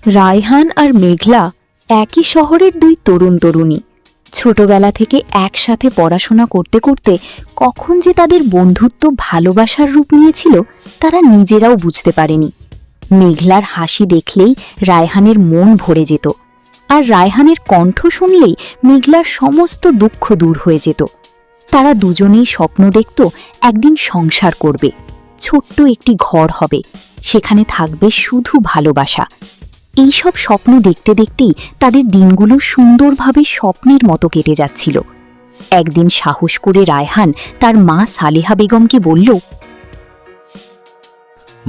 রায়হান আর মেঘলা একই শহরের দুই তরুণ তরুণী। ছোটবেলা থেকে একসাথে পড়াশোনা করতে করতে কখন যে তাদের বন্ধুত্ব ভালোবাসার রূপ নিয়েছিল তারা নিজেরাও বুঝতে পারেনি। মেঘলার হাসি দেখলেই রায়হানের মন ভরে যেত, আর রায়হানের কণ্ঠ শুনলেই মেঘলার সমস্ত দুঃখ দূর হয়ে যেত। তারা দুজনেই স্বপ্ন দেখত একদিন সংসার করবে, ছোট্ট একটি ঘর হবে, সেখানে থাকবে শুধু ভালোবাসা। এইসব স্বপ্ন দেখতে দেখতেই তাদের দিনগুলো সুন্দরভাবে স্বপ্নের মতো কেটে যাচ্ছিল। একদিন সাহস করে রায়হান তার মা সালেহা বেগমকে বলল,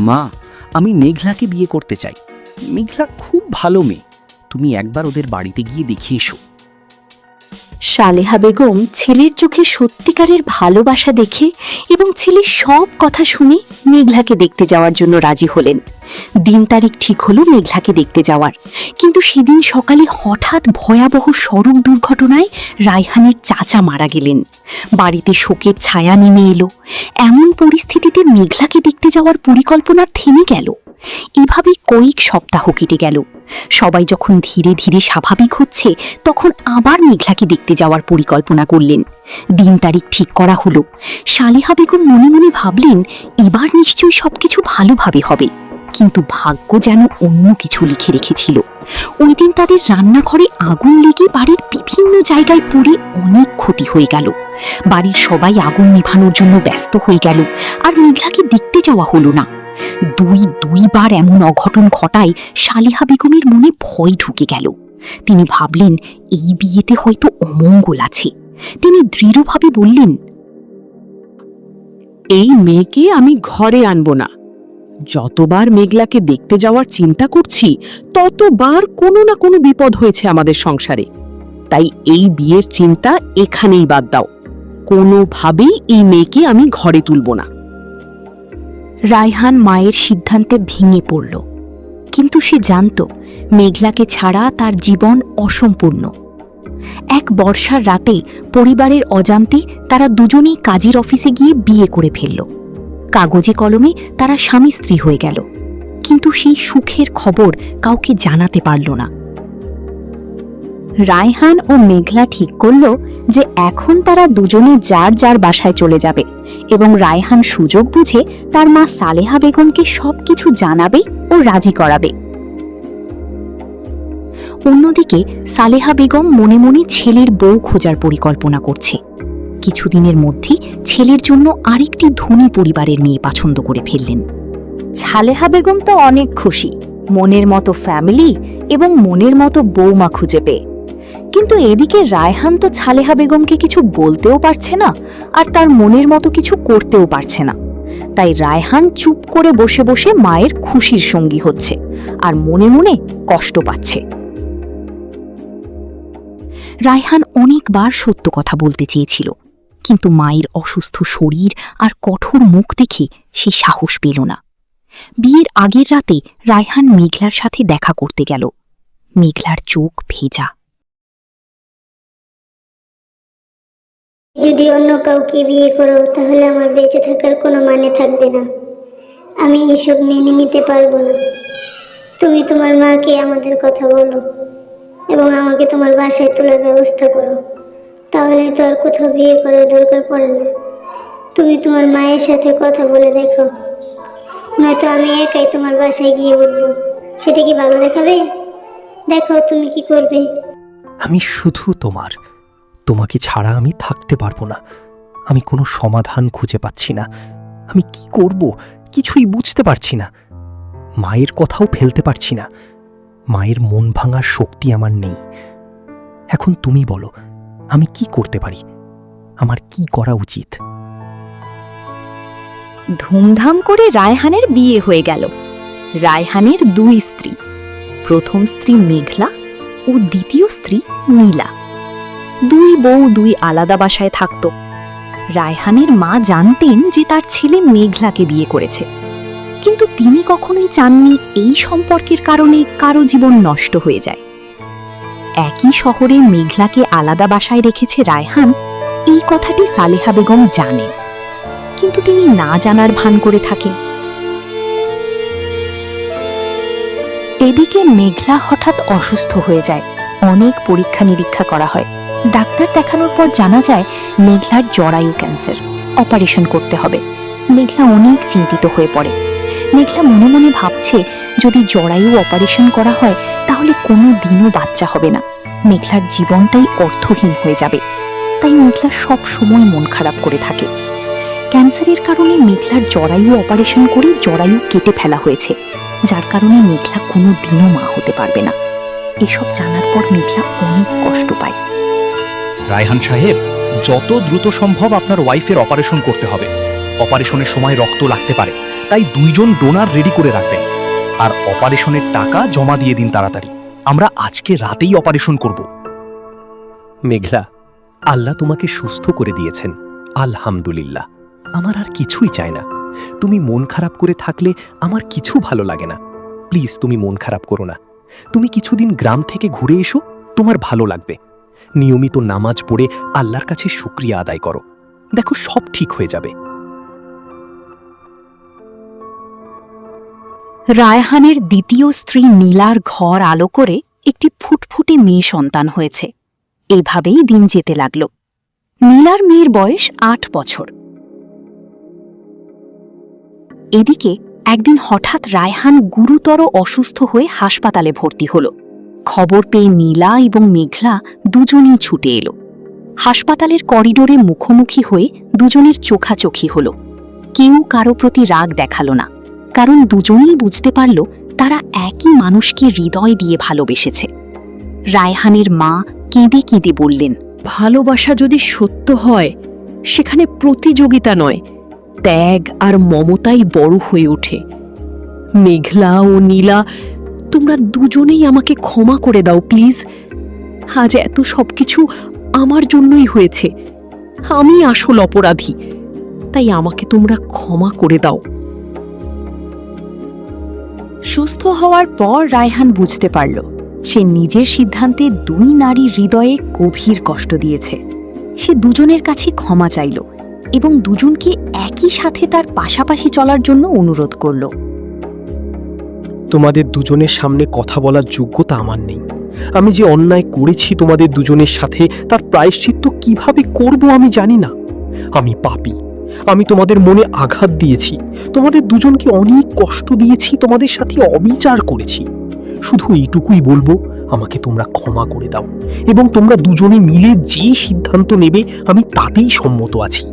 মা, আমি মেঘলাকে বিয়ে করতে চাই। মেঘলা খুব ভালো মেয়ে, তুমি একবার ওদের বাড়িতে গিয়ে দেখে এসো। সালেহা বেগম ছেলের চোখে সত্যিকারের ভালোবাসা দেখে এবং ছেলের সব কথা শুনে মেঘলাকে দেখতে যাওয়ার জন্য রাজি হলেন। দিন তারিখ ঠিক হলো মেঘলাকে দেখতে যাওয়ার, কিন্তু সেদিন সকালে হঠাৎ ভয়াবহ সড়ক দুর্ঘটনায় রায়হানের চাচা মারা গেলেন। বাড়িতে শোকের ছায়া নেমে এলো। এমন পরিস্থিতিতে মেঘলাকে দেখতে যাওয়ার পরিকল্পনা থেমে গেল। এভাবেই কয়েক সপ্তাহ কেটে গেল। সবাই যখন ধীরে ধীরে স্বাভাবিক হচ্ছে, তখন আবার মেঘলাকে দেখতে যাওয়ার পরিকল্পনা করলেন। দিন তারিখ ঠিক করা হলো। সালেহা বেগম মনে মনে ভাবলেন, এবার নিশ্চয়ই সবকিছু ভালোভাবে হবে। কিন্তু ভাগ্য যেন অন্য কিছু লিখে রেখেছিল। ওই দিন তাদের রান্নাঘরে আগুন লেগে বাড়ির বিভিন্ন জায়গায় পড়ে অনেক ক্ষতি হয়ে গেল। বাড়ির সবাই আগুন নেভানোর জন্য ব্যস্ত হয়ে গেল, আর মেঘলাকে দেখতে যাওয়া হলো না। দুইবার এমন অঘটন ঘটায় সালেহা বেগমের মনে ভয় ঢুকে গেল। তিনি ভাবলেন, এই বিয়েতে হয়তো অমঙ্গল আছে। তিনি দৃঢ়ভাবে বললেন, এই মেয়েকে আমি ঘরে আনব না। যতবার মেঘলাকে দেখতে যাওয়ার চিন্তা করছি, ততবার কোনো না কোনো বিপদ হয়েছে আমাদের সংসারে। তাই এই বিয়ের চিন্তা এখানেই বাদ দাও। কোনোভাবেই এই মেয়েকে আমি ঘরে তুলব না। রায়হান মায়ের সিদ্ধান্তে ভেঙে পড়ল, কিন্তু সে জানত মেঘলাকে ছাড়া তার জীবন অসম্পূর্ণ। এক বর্ষার রাতে পরিবারের অজান্তে তারা দুজনেই কাজের অফিসে গিয়ে বিয়ে করে ফেলল। কাগজে কলমে তারা স্বামী স্ত্রী হয়ে গেল, কিন্তু সেই সুখের খবর কাউকে জানাতে পারল না। রায়হান ও মেঘলা ঠিক করল যে এখন তারা দুজনে যার যার বাসায় চলে যাবে এবং রায়হান সুযোগ বুঝে তার মা সালেহা বেগমকে সবকিছু জানাবে ও রাজি করাবে। অন্যদিকে সালেহা বেগম মনে মনে ছেলের বউ খোঁজার পরিকল্পনা করছে। কিছুদিনের মধ্যেই ছেলের জন্য আরেকটি ধনী পরিবারের মেয়ে পছন্দ করে ফেললেন। সালেহা বেগম তো অনেক খুশি, মনের মতো ফ্যামিলি এবং মনের মতো বৌমা খুঁজে পেয়ে। কিন্তু এদিকে রায়হান তো সালেহা বেগমকে কিছু বলতেও পারছে না, আর তার মনের মতো কিছু করতেও পারছে না। তাই রায়হান চুপ করে বসে বসে মায়ের খুশির সঙ্গী হচ্ছে, আর মনে মনে কষ্ট পাচ্ছে। রায়হান অনেকবার সত্য কথা বলতে চেয়েছিল, কিন্তু মায়ের অসুস্থ শরীর আর কঠোর মুখ দেখে সে সাহস পেল না। বিয়ের আগের রাতে রায়হান মেঘলার সাথে দেখা করতে গেল। মেঘলার চোখ ভেজা। যদি অন্য কাউকে বিয়ে করো, তাহলে আমার বেঁচে থাকার কোনো মানে থাকবে না। আমি এসব মেনে নিতে পারবো না। তুমি তোমার মাকে আমাদের কথা বলো এবং আমাকে তোমার বাসায় তোলার ব্যবস্থা করো, তাহলে তো আর কোথাও বিয়ে করার দরকার পড়ে না। তুমি তোমার মায়ের সাথে কথা বলে দেখো, নয়তো আমি একাই তোমার বাসায় গিয়ে উঠবো। সেটা কি ভালো দেখাবে? দেখো তুমি কি করবে। আমি শুধু তোমাকে ছাড়া আমি থাকতে পারবো না। আমি কোনো সমাধান খুঁজে পাচ্ছি না। আমি কি করব কিছুই বুঝতে পারছি না। মায়ের কথাও ফেলতে পারছি না। মায়ের মন ভাঙার শক্তি আমার নেই। এখন তুমি বলো, আমি কি করতে পারি? আমার কি করা উচিত? ধুমধাম করে রায়হানের বিয়ে হয়ে গেল। রায়হানের দুই স্ত্রী, প্রথম স্ত্রী মেঘলা ও দ্বিতীয় স্ত্রী নীলা। দুই বউ দুই আলাদা বাসায় থাকত। রায়হানের মা জানতেন যে তার ছেলে মেঘলাকে বিয়ে করেছে, কিন্তু তিনি কখনোই চাননি এই সম্পর্কের কারণে কারো জীবন নষ্ট হয়ে যায়। একই শহরে মেঘলাকে আলাদা বাসায় রেখেছে রায়হান, এই কথাটি সালেহা বেগম জানেন, কিন্তু তিনি না জানার ভান করে থাকেন। এদিকে মেঘলা হঠাৎ অসুস্থ হয়ে যায়। অনেক পরীক্ষা নিরীক্ষা করা হয়। ডাক্তার দেখানোর পর জানা যায় মেঘলার জরায়ু ক্যান্সার, অপারেশন করতে হবে। মেঘলা অনেক চিন্তিত হয়ে পড়ে। মেঘলা মনে মনে ভাবছে যদি জরায়ু অপারেশন করা হয় তাহলে কোনো দিনও বাচ্চা হবে না, মেঘলার জীবনটাই অর্থহীন হয়ে যাবে। তাই মেঘলা সব সময় মন খারাপ করে থাকে। ক্যান্সারের কারণে মেঘলার জরায়ু অপারেশন করে জরায়ু কেটে ফেলা হয়েছে, যার কারণে মেঘলা কোনো দিনও মা হতে পারবে না। এসব জানার পর মেঘলা অনেক কষ্ট পায়। রায়হান সাহেব, যত দ্রুত সম্ভব আপনার ওয়াইফের অপারেশন করতে হবে। অপারেশনের সময় রক্ত লাগতে পারে, তাই 2 জন ডোনার রেডি করে রাখবেন। আর অপারেশনের টাকা জমা দিয়ে দিন তাড়াতাড়ি। আমরা আজকে রাতেই অপারেশন করব। মেঘলা, আল্লাহ তোমাকে সুস্থ করে দিয়েছেন, আলহামদুলিল্লাহ। আমার আর কিছুই চাই না। তুমি মন খারাপ করে থাকলে আমার কিছু ভালো লাগে না। প্লিজ তুমি মন খারাপ করো না। তুমি কিছুদিন গ্রাম থেকে ঘুরে এসো, তোমার ভালো লাগবে। নিয়মিত নামাজ পড়ে আল্লাহর কাছে শুকরিয়া আদায় করো, দেখো সব ঠিক হয়ে যাবে। রায়হানের দ্বিতীয় স্ত্রী নীলার ঘর আলো করে একটি ফুটফুটে মেয়ে সন্তান হয়েছে। এভাবেই দিন যেতে লাগল। নীলার মেয়ের বয়স 8 বছর। এদিকে একদিন হঠাৎ রায়হান গুরুতর অসুস্থ হয়ে হাসপাতালে ভর্তি হল। খবর পেয়ে নীলা এবং মেঘলা দুজনেই ছুটে এলো। হাসপাতালের করিডোরে মুখোমুখি হয়ে দুজনের চোখাচোখি হল। কেউ কারো প্রতি রাগ দেখালো না, কারণ দুজনেই বুঝতে পারল তারা একই মানুষকে হৃদয় দিয়ে ভালোবেসেছে। রায়হানের মা কেঁদে কেঁদে বললেন, ভালোবাসা যদি সত্য হয় সেখানে প্রতিযোগিতা নয়, ত্যাগ আর মমতাই বড় হয়ে ওঠে। মেঘলা ও নীলা, তোমরা দুজনেই আমাকে ক্ষমা করে দাও প্লিজ। আজ এত সবকিছু আমার জন্যই হয়েছে। আমি আসল অপরাধী, তাই আমাকে তোমরা ক্ষমা করে দাও। সুস্থ হওয়ার পর রায়হান বুঝতে পারল সে নিজের সিদ্ধান্তে 2 নারীর হৃদয়ে গভীর কষ্ট দিয়েছে। সে দুজনের কাছে ক্ষমা চাইল এবং দুজনকে একই সাথে তার পাশাপাশি চলার জন্য অনুরোধ করল। তোমাদের দুজনের সামনে কথা বলার যোগ্যতা আমার নেই। আমি যে অন্যায় করেছি তোমাদের দুজনের সাথে, তার প্রায়শ্চিত্ত কিভাবে করব আমি জানি না। আমি পাপী। আমি তোমাদের মনে আঘাত দিয়েছি, তোমাদের দুজনকে অনেক কষ্ট দিয়েছি, তোমাদের সাথে অবিচার করেছি। শুধু এইটুকুই বলবো, আমাকে তোমরা ক্ষমা করে দাও এবং তোমরা দুজনে মিলে যে সিদ্ধান্ত নেবে আমি তাতেই সম্মত আছি।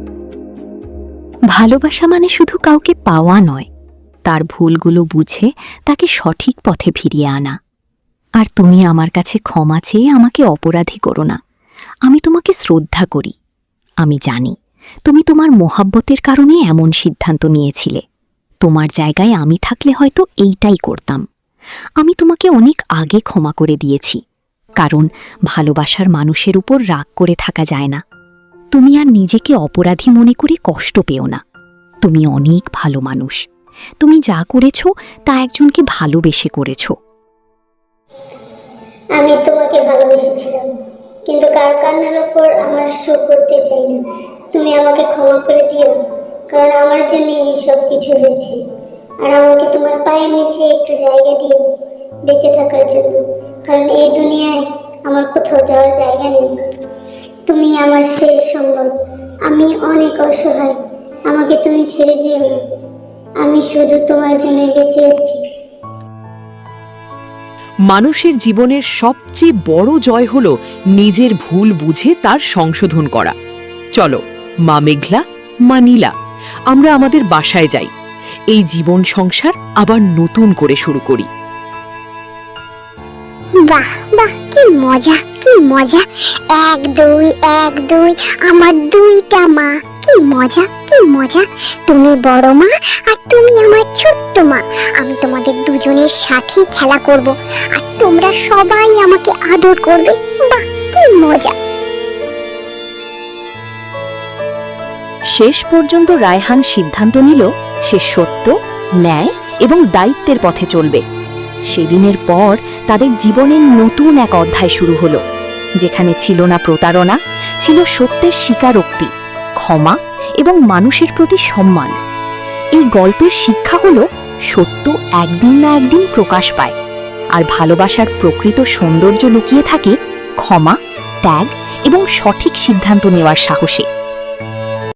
ভালোবাসা মানে শুধু কাউকে পাওয়া নয়, তার ভুলগুলো বুঝে তাকে সঠিক পথে ফিরিয়ে আনা। আর তুমি আমার কাছে ক্ষমা চেয়ে আমাকে অপরাধী করো না। আমি তোমাকে শ্রদ্ধা করি। আমি জানি তুমি তোমার মোহাব্বতের কারণে এমন সিদ্ধান্ত নিয়েছিলে। তোমার জায়গায় আমি থাকলে হয়তো এইটাই করতাম। আমি তোমাকে অনেক আগে ক্ষমা করে দিয়েছি, কারণ ভালোবাসার মানুষের উপর রাগ করে থাকা যায় না। তুমি আর নিজেকে অপরাধী মনে করে কষ্ট পেও না। তুমি অনেক ভালো মানুষ। তুমি যা করেছ তা একজনকে ভালোবেসে করেছ। আমি তোমাকে ভালোবেসেছিলাম, কিন্তু কার কান্নার ওপর আমার শোক করতে চাই না। তুমি আমাকে ক্ষমা করে দিও, কারণ আমার জন্যই এই সব কিছু হয়েছে। আর আমাকে তোমার পায়ের নিচে একটু জায়গা দিও বেঁচে থাকার জন্য, কারণ এই দুনিয়ায় আমার কোথাও যাওয়ার জায়গা নেই। তুমি আমার শেষ সম্বল। আমি অনেক অসহায়, আমাকে তুমি ছেড়ে যেও না। আমি শুধু তোমার জন্য বেঁচে আছি। মানুষের জীবনের সবচেয়ে বড় জয় হল নিজের ভুল বুঝে তার সংশোধন করা। চলো মা মেঘলা, মা নীলা, আমরা আমাদের বাসায় যাই। এই জীবন সংসার আবার নতুন করে শুরু করি। বাহ বাহ, কি মজা কি মজা। 1 2 1 2, আমার 2টা মা। কি মজা কি মজা। তুমি বড় মা আর তুমি আমার ছোট্ট মা। আমি তোমাদের দুজনের সাথেই খেলা করব আর তোমরা সবাই আমাকে আদর করবে। বাহ, কি মজা। শেষ পর্যন্ত রায়হান সিদ্ধান্ত নিল সে সত্য, ন্যায় এবং দায়িত্বের পথে চলবে। সেদিনের পর তাদের জীবনের নতুন এক অধ্যায় শুরু হলো, যেখানে ছিল না প্রতারণা, ছিল সত্যের স্বীকারোক্তি, ক্ষমা এবং মানুষের প্রতি সম্মান। এই গল্পের শিক্ষা হলো সত্য একদিন না একদিন প্রকাশ পায়, আর ভালোবাসার প্রকৃত সৌন্দর্য লুকিয়ে থাকে ক্ষমা, ত্যাগ এবং সঠিক সিদ্ধান্ত নেওয়ার সাহসে।